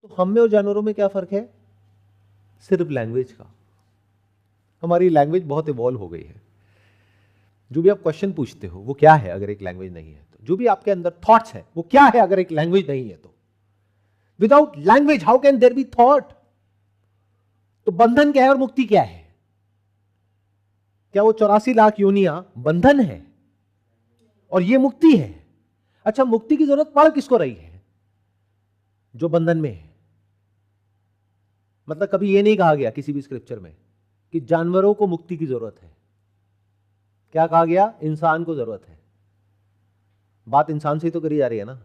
तो हम में और जानवरों में क्या फर्क है? सिर्फ लैंग्वेज का। हमारी लैंग्वेज बहुत इवॉल्व हो गई है। जो भी आप क्वेश्चन पूछते हो वो क्या है अगर एक लैंग्वेज नहीं है तो? जो भी आपके अंदर थॉट्स है वो क्या है अगर एक लैंग्वेज नहीं है तो? Without language how can there be thought? तो बंधन क्या है और मुक्ति क्या है? क्या वो 84 लाख योनियां बंधन है और ये मुक्ति है? अच्छा, मुक्ति की जरूरत पड़ किसको रही है? जो बंधन में है। मतलब कभी ये नहीं कहा गया किसी भी स्क्रिप्चर में कि जानवरों को मुक्ति की जरूरत है। क्या कहा गया? इंसान को जरूरत है। बात इंसान से ही तो करी जा रही है ना।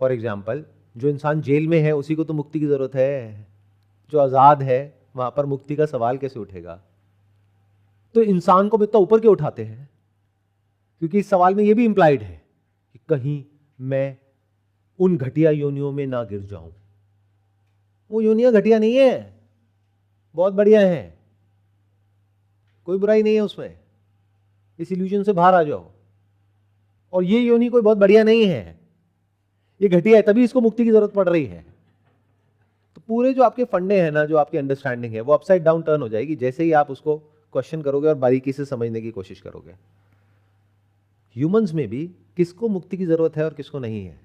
फॉर एग्जाम्पल, जो इंसान जेल में है उसी को तो मुक्ति की जरूरत है। जो आजाद है वहां पर मुक्ति का सवाल कैसे उठेगा? तो इंसान को इतना ऊपर क्यों उठाते हैं? क्योंकि इस सवाल में यह भी इंप्लाइड है कि कहीं मैं उन घटिया योनियों में ना गिर जाऊं। वो योनियां घटिया नहीं है, बहुत बढ़िया है, कोई बुराई नहीं है उसमें। इस इल्यूजन से बाहर आ जाओ। और ये योनि कोई बहुत बढ़िया नहीं है, ये घटिया है, तभी इसको मुक्ति की जरूरत पड़ रही है। तो पूरे जो आपके फंडे हैं ना, जो आपकी अंडरस्टैंडिंग है, वो अपसाइड डाउन टर्न हो जाएगी जैसे ही आप उसको क्वेश्चन करोगे और बारीकी से समझने की कोशिश करोगे। ह्यूमंस में भी किसको मुक्ति की जरूरत है और किसको नहीं है?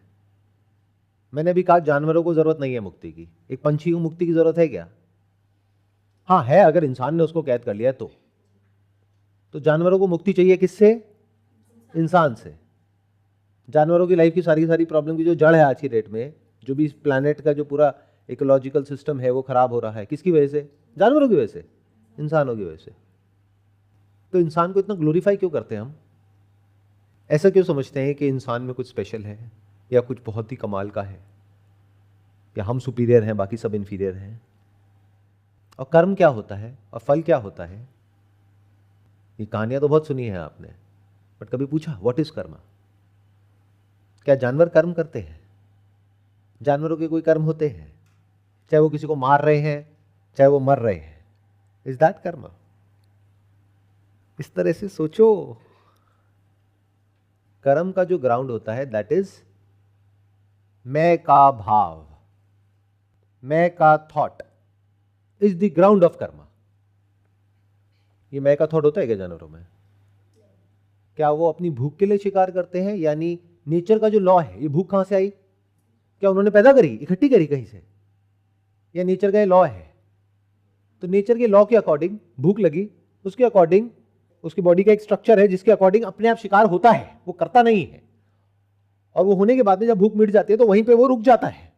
मैंने अभी कहा जानवरों को जरूरत नहीं है मुक्ति की। एक पंछी को मुक्ति की जरूरत है क्या? हाँ है, अगर इंसान ने उसको कैद कर लिया तो जानवरों को मुक्ति चाहिए किससे? इंसान से। जानवरों की लाइफ की सारी प्रॉब्लम की जो जड़ है आज की डेट में, जो भी इस प्लैनेट का जो पूरा इकोलॉजिकल सिस्टम है वो खराब हो रहा है, किसकी वजह से? जानवरों की वजह से, इंसानों की वजह से। तो इंसान को इतना ग्लोरीफाई क्यों करते हैं हम? ऐसा क्यों समझते हैं कि इंसान में कुछ स्पेशल है या कुछ बहुत ही कमाल का है, या हम सुपीरियर हैं बाकी सब इंफीरियर हैं? और कर्म क्या होता है और फल क्या होता है? ये कहानियां तो बहुत सुनी है आपने, बट कभी पूछा व्हाट इज कर्म? क्या जानवर कर्म करते हैं? जानवरों के कोई कर्म होते हैं? चाहे वो किसी को मार रहे हैं, चाहे वो मर रहे हैं, इज दैट कर्म? इस तरह से सोचो। कर्म का जो ग्राउंड होता है दैट इज मैं का भाव, मैं का thought is the ground of कर्म। ये मैं का थॉट होता है क्या जानवरों में? क्या वो अपनी भूख के लिए शिकार करते हैं? यानी नेचर का जो लॉ है, ये भूख कहां से आई? क्या उन्होंने पैदा करी, इकट्ठी करी कहीं से? या नेचर का ये लॉ है? तो नेचर के लॉ के अकॉर्डिंग भूख लगी, उसके अकॉर्डिंग उसकी बॉडी का एक स्ट्रक्चर है जिसके अकॉर्डिंग अपने आप शिकार होता है, वो करता नहीं है। और वो होने के बाद में जब भूख मिट जाती है तो वहीं पे वो रुक जाता है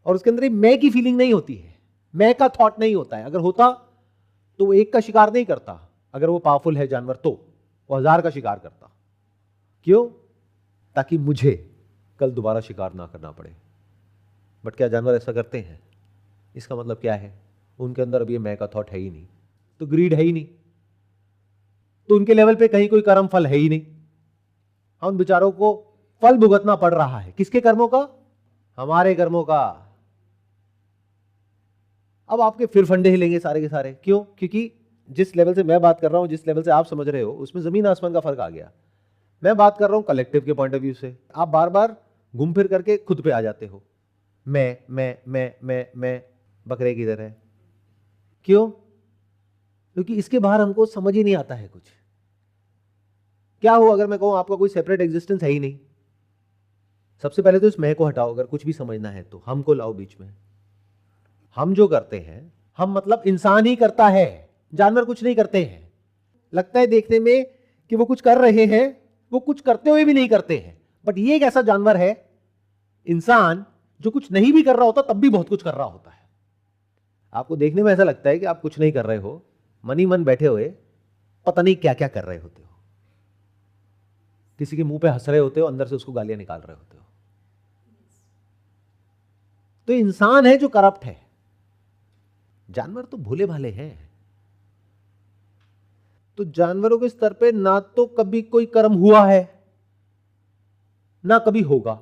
और उसके अंदर मैं की फीलिंग नहीं होती है, मैं का थॉट नहीं होता है। अगर होता तो वो एक का शिकार नहीं करता। अगर वो पावरफुल है जानवर तो वो 1000 का शिकार करता। क्यों? ताकि मुझे कल दोबारा शिकार ना करना पड़े। बट क्या जानवर ऐसा करते हैं? इसका मतलब क्या है? उनके अंदर अभी मैं का थॉट है ही नहीं, तो ग्रीड है ही नहीं, तो उनके लेवल पे कहीं कोई कर्म फल है ही नहीं। हम बेचारों को फल भुगतना पड़ रहा है। किसके कर्मों का? हमारे कर्मों का। अब आपके फिर फंडे हिलेंगे सारे के सारे। क्यों? क्योंकि जिस लेवल से मैं बात कर रहा हूं, जिस लेवल से आप समझ रहे हो, उसमें जमीन आसमान का फर्क आ गया। मैं बात कर रहा हूं कलेक्टिव के पॉइंट ऑफ व्यू से, आप बार बार घूम फिर करके खुद पे आ जाते हो। मैं बकरे की तरह। क्यों? क्योंकि इसके बाहर हमको समझ ही नहीं आता है कुछ। क्या हो अगर मैं कहूं आपका कोई सेपरेट एग्जिस्टेंस है ही नहीं? सबसे पहले तो इस मैं को हटाओ, अगर कुछ भी समझना है तो हमको लाओ बीच में। हम जो करते हैं, हम मतलब इंसान ही करता है, जानवर कुछ नहीं करते हैं। लगता है देखने में कि वो कुछ कर रहे हैं, वो कुछ करते हुए भी नहीं करते हैं। बट ये एक ऐसा जानवर है, इंसान, जो कुछ नहीं भी कर रहा होता तब भी बहुत कुछ कर रहा होता है। आपको देखने में ऐसा लगता है कि आप कुछ नहीं कर रहे हो, मन ही मन बैठे हुए पता नहीं क्या क्या कर रहे होते हो। किसी के मुंह पे हंस रहे होते हो, अंदर से उसको गालियां निकाल रहे होते हो। तो इंसान है जो करप्ट है, जानवर तो भोले भाले हैं। तो जानवरों के स्तर पे ना तो कभी कोई कर्म हुआ है ना कभी होगा।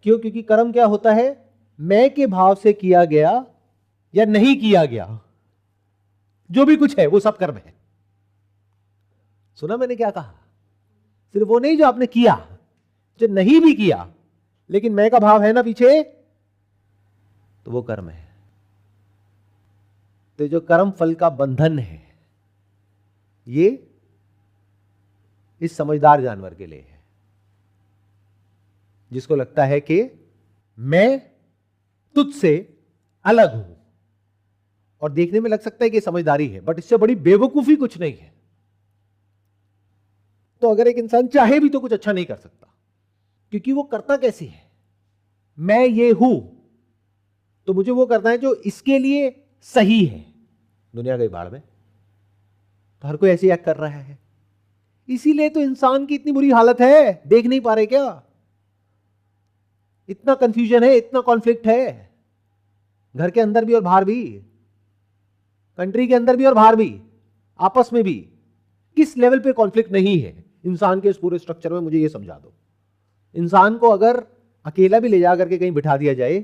क्यों? क्योंकि कर्म क्या होता है? मैं के भाव से किया गया या नहीं किया गया, जो भी कुछ है वो सब कर्म है। सुना मैंने क्या कहा? सिर्फ वो नहीं जो आपने किया, जो नहीं भी किया, लेकिन मैं का भाव है ना पीछे, तो वो कर्म है। तो जो कर्म फल का बंधन है ये इस समझदार जानवर के लिए है, जिसको लगता है कि मैं तुझसे अलग हूं। और देखने में लग सकता है कि समझदारी है, बट इससे बड़ी बेवकूफी कुछ नहीं है। तो अगर एक इंसान चाहे भी तो कुछ अच्छा नहीं कर सकता, क्योंकि वो करता कैसे है, मैं ये हूं तो मुझे वो करना है जो इसके लिए सही है। दुनिया गई भाड़ में, तो हर कोई ऐसे एक्ट कर रहा है। इसीलिए तो इंसान की इतनी बुरी हालत है, देख नहीं पा रहे क्या? इतना कंफ्यूजन है, इतना कॉन्फ्लिक्ट है, घर के अंदर भी और बाहर भी, कंट्री के अंदर भी और बाहर भी, आपस में भी। किस लेवल पे कॉन्फ्लिक्ट नहीं है इंसान के इस पूरे स्ट्रक्चर में, मुझे ये समझा दो। इंसान को अगर अकेला भी ले जा करके कहीं बिठा दिया जाए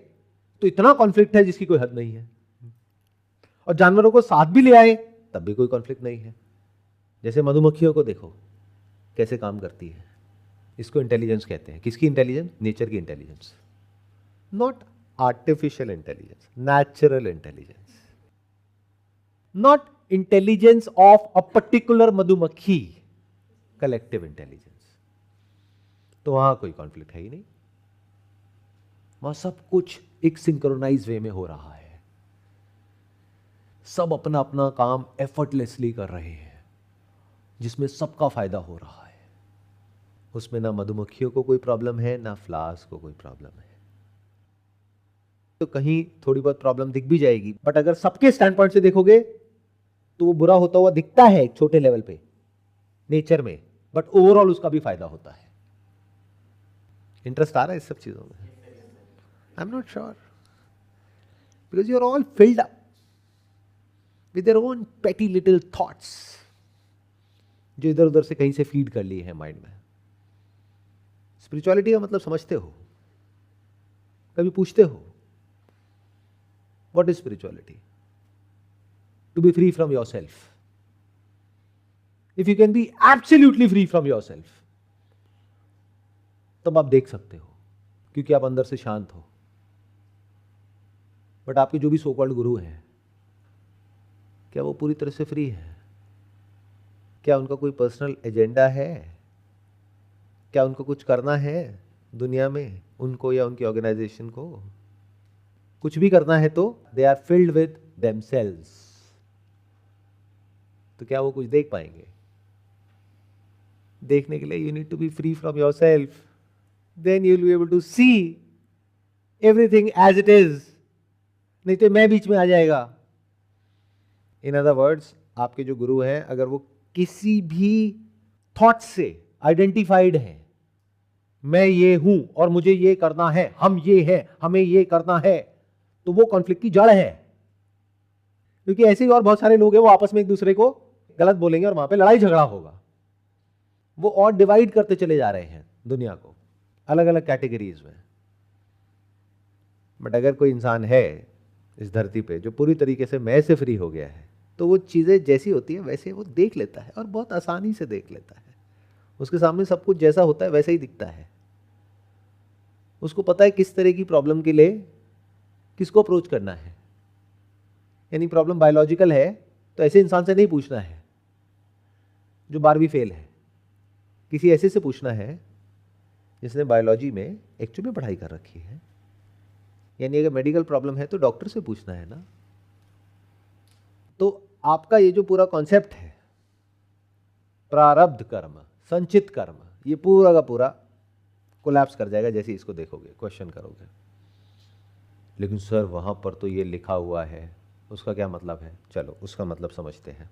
तो इतना कॉन्फ्लिक्ट है जिसकी कोई हद नहीं है, और जानवरों को साथ भी ले आए तब भी कोई कॉन्फ्लिक्ट नहीं है। जैसे मधुमक्खियों को देखो कैसे काम करती है, इसको इंटेलिजेंस कहते हैं। किसकी इंटेलिजेंस? नेचर की intelligence, not artificial intelligence, natural intelligence, not intelligence of a particular मधुमक्खी, कलेक्टिव इंटेलिजेंस। तो वहां कोई कॉन्फ्लिक्ट है ही नहीं, वहां सब कुछ एक सिंक्रोनाइज वे में हो रहा है। सब अपना अपना काम एफर्टलेसली कर रहे हैं, जिसमें सबका फायदा हो रहा है। उसमें ना मधुमक्खियों को कोई प्रॉब्लम है, ना फ्लावर्स को कोई प्रॉब्लम है। तो कहीं थोड़ी बहुत प्रॉब्लम दिख भी जाएगी, बट अगर सबके स्टैंड पॉइंट से देखोगे तो वो बुरा होता हुआ दिखता है एक छोटे लेवल पे नेचर में, बट ओवरऑल उसका भी फायदा होता है। इंटरेस्ट आ रहा है इस सब चीजों में? I am not sure, because you are all filled up with their own petty little thoughts, जो इधर उधर से कहीं से फीड कर लिए हैं माइंड में। स्पिरिचुअलिटी का मतलब समझते हो? कभी पूछते हो what is spirituality? To be free from yourself. If you can be absolutely free from yourself, तब आप देख सकते हो, क्योंकि आप अंदर से शांत हो। बट आपके जो भी सो कॉल्ड गुरु हैं, क्या वो पूरी तरह से फ्री है? क्या उनका कोई पर्सनल एजेंडा है? क्या उनको कुछ करना है दुनिया में, उनको या उनकी ऑर्गेनाइजेशन को? कुछ भी करना है तो they are filled with themselves. तो क्या वो कुछ देख पाएंगे? देखने के लिए you need to be free from yourself, then you will be able to see everything as it is. नहीं तो मैं बीच में आ जाएगा। इन अदर वर्ड्स, आपके जो गुरु हैं, अगर वो किसी भी थॉट से आइडेंटिफाइड है, मैं ये हूं और मुझे ये करना है, हम ये है, हमें ये करना है, तो वो कॉन्फ्लिक्ट की जड़ है। क्योंकि ऐसे ही और बहुत सारे लोग हैं, वो आपस में एक दूसरे को गलत बोलेंगे और वहां पे लड़ाई झगड़ा होगा। वो और डिवाइड करते चले जा रहे हैं दुनिया को अलग अलग कैटेगरीज में। बट अगर कोई इंसान है इस धरती पे जो पूरी तरीके से मैं से फ्री हो गया है, तो वो चीजें जैसी होती है वैसे वो देख लेता है, और बहुत आसानी से देख लेता है। उसके सामने सब कुछ जैसा होता है वैसा ही दिखता है। उसको पता है किस तरह की प्रॉब्लम के लिए किसको अप्रोच करना है। यानी प्रॉब्लम बायोलॉजिकल है तो ऐसे इंसान से नहीं पूछना है जो 12वीं फेल है, किसी ऐसे से पूछना है जिसने बायोलॉजी में एक्चुअली पढ़ाई कर रखी है। यानी अगर मेडिकल प्रॉब्लम है तो डॉक्टर से पूछना है ना। तो आपका ये जो पूरा कॉन्सेप्ट है प्रारब्ध कर्म, संचित कर्म, ये पूरा का पूरा कोलैप्स कर जाएगा जैसे इसको देखोगे, क्वेश्चन करोगे। लेकिन सर वहां पर तो ये लिखा हुआ है, उसका क्या मतलब है? चलो उसका मतलब समझते हैं।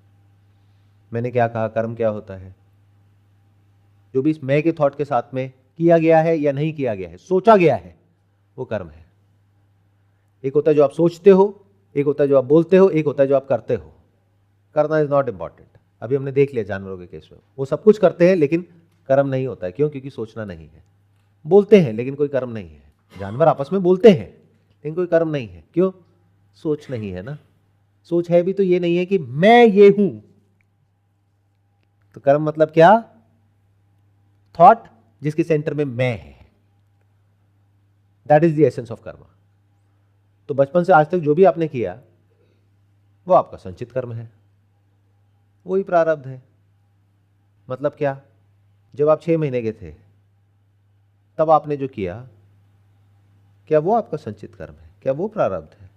मैंने क्या कहा, कर्म क्या होता है? जो भी मैं के थॉट के साथ में किया गया है या नहीं किया गया है, सोचा गया है, वो कर्म है। एक होता है जो आप सोचते हो, एक होता है जो आप बोलते हो, एक होता है जो आप करते हो। करना इज नॉट इंपॉर्टेंट। अभी हमने देख लिया जानवरों के केस में, वो सब कुछ करते हैं लेकिन कर्म नहीं होता है। क्यों? क्योंकि सोचना नहीं है। बोलते हैं लेकिन कोई कर्म नहीं है। जानवर आपस में बोलते हैं लेकिन कोई कर्म नहीं है। क्यों? सोच नहीं है ना। सोच है भी तो ये नहीं है कि मैं ये हूं। तो कर्म मतलब क्या? थॉट जिसके सेंटर में मैं है। That is the essence of कर्म। तो बचपन से आज तक जो भी आपने किया वो आपका संचित कर्म है, वही प्रारब्ध है। मतलब क्या, जब आप 6 महीने के थे तब आपने जो किया, क्या वो आपका संचित कर्म है? क्या वो प्रारब्ध है?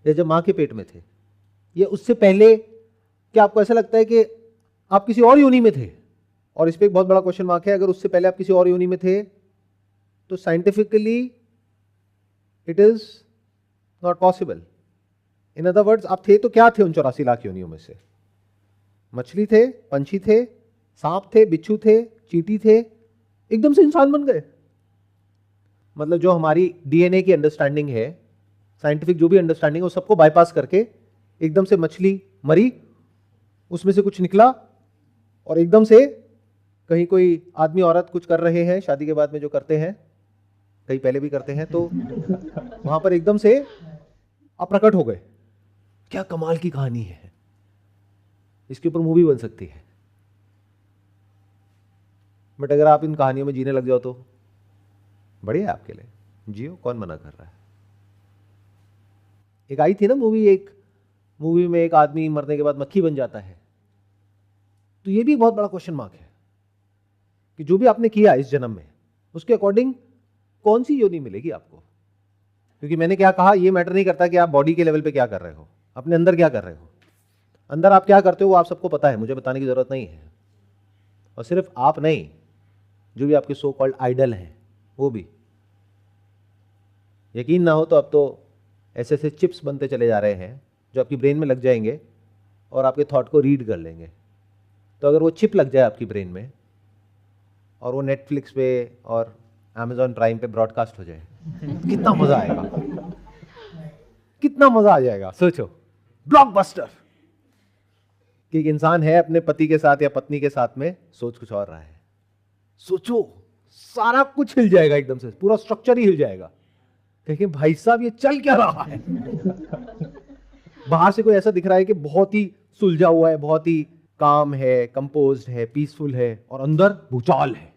या जब मां के पेट में थे, या उससे पहले, क्या आपको ऐसा लगता है कि आप किसी और योनि में थे? और इस पे एक बहुत बड़ा क्वेश्चन मार्क है, अगर उससे पहले आप किसी और योनि में थे तो scientifically it is not possible. In other words, आप थे तो क्या थे उन 84 लाख योनियों में से? मछली थे, पंछी थे, सांप थे, बिच्छू थे, चींटी थे, एकदम से इंसान बन गए। मतलब जो हमारी डीएनए की अंडरस्टैंडिंग है, साइंटिफिक जो भी अंडरस्टैंडिंग है, वो सबको बाईपास करके एकदम से मछली मरी, उसमें से कुछ निकला, और एकदम से कहीं कोई आदमी औरत कुछ कर रहे हैं शादी के बाद में, जो करते हैं, कहीं पहले भी करते हैं, तो वहां पर एकदम से आप प्रकट हो गए। क्या कमाल की कहानी है, इसके ऊपर मूवी बन सकती है। बट अगर आप इन कहानियों में जीने लग जाओ तो बढ़िया है आपके लिए, जियो, कौन मना कर रहा है। एक आई थी ना मूवी, एक मूवी में एक आदमी मरने के बाद मक्खी बन जाता है। तो ये भी बहुत बड़ा क्वेश्चन मार्क है कि जो भी आपने किया इस जन्म में, उसके अकॉर्डिंग कौन सी योनि मिलेगी आपको। क्योंकि मैंने क्या कहा, ये मैटर नहीं करता कि आप बॉडी के लेवल पे क्या कर रहे हो, अपने अंदर क्या कर रहे हो। अंदर आप क्या करते हो वो आप सबको पता है, मुझे बताने की जरूरत नहीं है। और सिर्फ आप नहीं, जो भी आपके सो कॉल्ड आइडल हैं वो भी। यकीन ना हो तो अब तो ऐसे ऐसे चिप्स बनते चले जा रहे हैं जो आपकी ब्रेन में लग जाएंगे और आपके थॉट को रीड कर लेंगे। तो अगर वो चिप लग जाए आपकी ब्रेन में और वो नेटफ्लिक्स पे और अमेजॉन प्राइम पे ब्रॉडकास्ट हो जाए, कितना मजा आएगा, कितना मजा आ जाएगा। सोचो, ब्लॉकबस्टर। कि एक इंसान है अपने पति के साथ या पत्नी के साथ में, सोच कुछ और रहा है। सोचो, सारा कुछ हिल जाएगा, एकदम से पूरा स्ट्रक्चर ही हिल जाएगा। कहेंगे भाई साहब ये चल क्या रहा है। बाहर से कोई ऐसा दिख रहा है कि बहुत ही सुलझा हुआ है, बहुत ही काम है, कंपोज्ड है, पीसफुल है, और अंदर भूचाल है।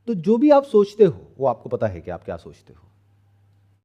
तो जो भी आप सोचते हो वो आपको पता है कि आप क्या सोचते हो।